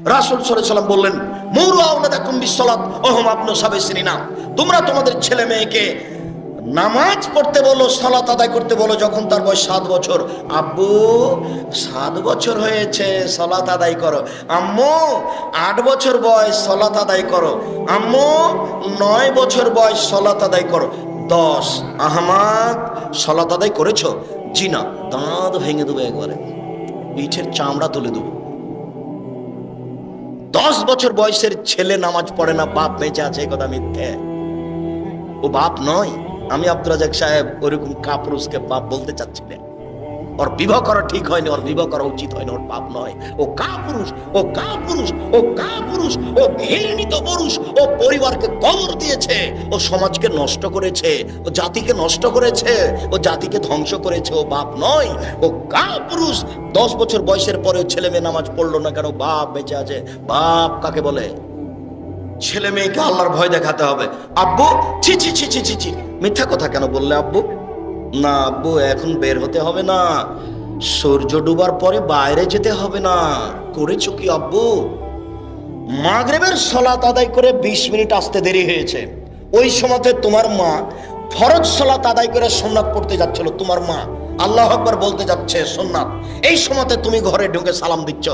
রাসূল সাল্লাল্লাহু আলাইহি ওয়াসাল্লাম বললেন, মুরু আওলাদাকুম বিসসালাত ওয়া হুম আবনাউ সাবঈ সিনিনা, তোমরা তোমাদের ছেলে মেয়েকে নামাজ পড়তে বলো, সালাত আদায় করতে বলো যখন তার বয়স 7 বছর। আব্বু 7 বছর হয়েছে, সালাত আদায় করো। আম্মু 8 বছর বয়স, সালাত আদায় করো। আম্মু 9 বছর বয়স, সালাত আদায় করো। 10, আহমদ সালাত আদায় করেছো? জি না। দাঁত ভেঙে দেবো একবারে, পিঠের চামড়া তুলে দেবো। 10 বছর বয়সের ছেলে নামাজ পড়ে না, বাপ বেঁচে আছে, কথা মিথ্যে। ও বাপ নয়। আমি আব্দুর রাজ্জাক সাহেব ওরকম কাপুরুষকে বাপ বলতে চাচ্ছি না। ওর বিবাহ করা ঠিক হয়নি, ওর বিবাহ করা উচিত হয়নি, ওর বাপ নয়। ও কাপুরুষ, ও কাপুরুষ, ও কাপুরুষ, ও ঘৃণিত পুরুষ। ও পরিবারকে কবর দিয়েছে, ও সমাজকে নষ্ট করেছে, ও জাতিকে নষ্ট করেছে, ও জাতিকে ধ্বংস করেছে। ও বাপ নয়, ও কাপুরুষ। 10 বছর বয়সের পরে ছেলে মেয়ে নামাজ পড়লো না কেন? বাপ বেঁচে আছে। বাপ কাকে বলে? ছেলে মেয়েকে আল্লাহর ভয় দেখাতে হবে। আব্বু ছি ছি ছি ছি ছি ছি, মিথ্যা কথা কেন বললে আব্বু? না আব্বু, এখন বের হতে হবে না, সূর্য ডুবার পরে বাইরে যেতে হবে না। করেছো কি আব্বু? মাগরিবের সালাত আদায় করে 20 মিনিট আসতে দেরি হয়েছে। ওই সময়তে তোমার মা ফরজ সালাত আদায় করে সুন্নাত পড়তে যাচ্ছিল। তোমার মা আল্লাহু আকবার বলতে যাচ্ছে, সুন্নাত। এই সময়তে তুমি ঘরে ঢুকে সালাম দিচ্ছ।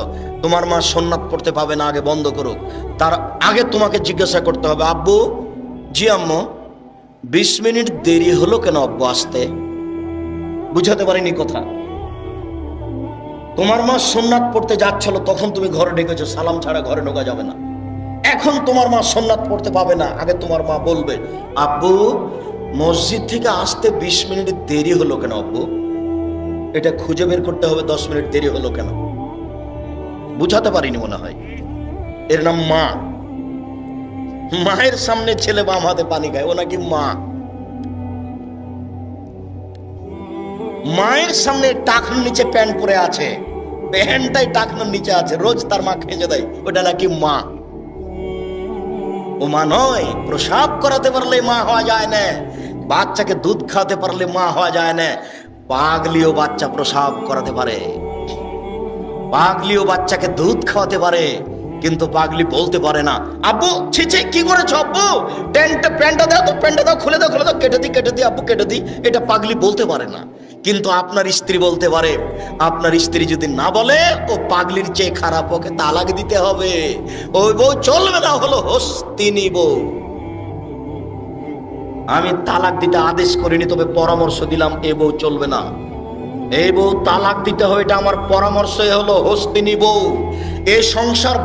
তোমার মা সুন্নাত পড়তে পাবে না, আগে বন্ধ করুক। তার আগে তোমাকে জিজ্ঞাসা করতে হবে, আব্বু? জি আম্মু। 20 মিনিট দেরি হলো কেন আব্বু আসতে? বুঝাতে পারিনি কথা। তোমার মা সুন্নাত পড়তে যাচ্ছিল, তখন তুমি ঘরে ঢুকেছো, সালাম ছাড়া ঘরে ঢোকা যাবে না। এখন তোমার মা সুন্নাত পড়তে পাবে না, আগে তোমার মা বলবে, আব্বু মসজিদ থেকে আসতে 20 মিনিট দেরি হলো কেন আব্বু? এটা খুঁজে বের করতে হবে 10 মিনিট দেরি হলো কেন। বুঝাতে পারিনি মনে হয়। এর নাম মা। মায়ের সামনে ছেলে বাম হাতে পানি খায়, ও নাকি মা। মায়ের সামনে টাকনুর নিচে প্যান্ট পরে আছে, প্যান্টটাই টাকনুর নিচে আছে, রোজ তার মা খেজে দেয়, ওটা নাকি মা। ও মা নয়। প্রসাব করাতে পারলে মা হওয়া যায় না, বাচ্চাকে দুধ খাওয়াতে পারলে মা হওয়া যায় না। পাগলিও বাচ্চা প্রসাব করাতে পারে, পাগলিও বাচ্চাকে দুধ খাওয়াতে পারে, কিন্তু পাগলি বলতে পারে না, আব্বু ছি ছি কি করেছো আব্বু? প্যান্টটা দাও তো, প্যান্টটা দাও, খুলে দাও, খুলে দাও, কেটে দি আব্বু, কেটে দি। এটা পাগলি বলতে পারে না, কিন্তু আপনার স্ত্রী বলতে পারে। আপনার স্ত্রী যদি না বলে, ও পাগলির চেয়ে খারাপ, ওকে তালাক দিতে হবে। ওই বউ চলবে না, হলো হস্তিনী বউ। আমি তালাক দিতে আদেশ করিনি, তবে পরামর্শ দিলাম, এ বউ চলবে না। এই বউ তালাক দিতে হবে, এটা আমার পরামর্শ। হলো হস্তিনী বউ। এ সংসার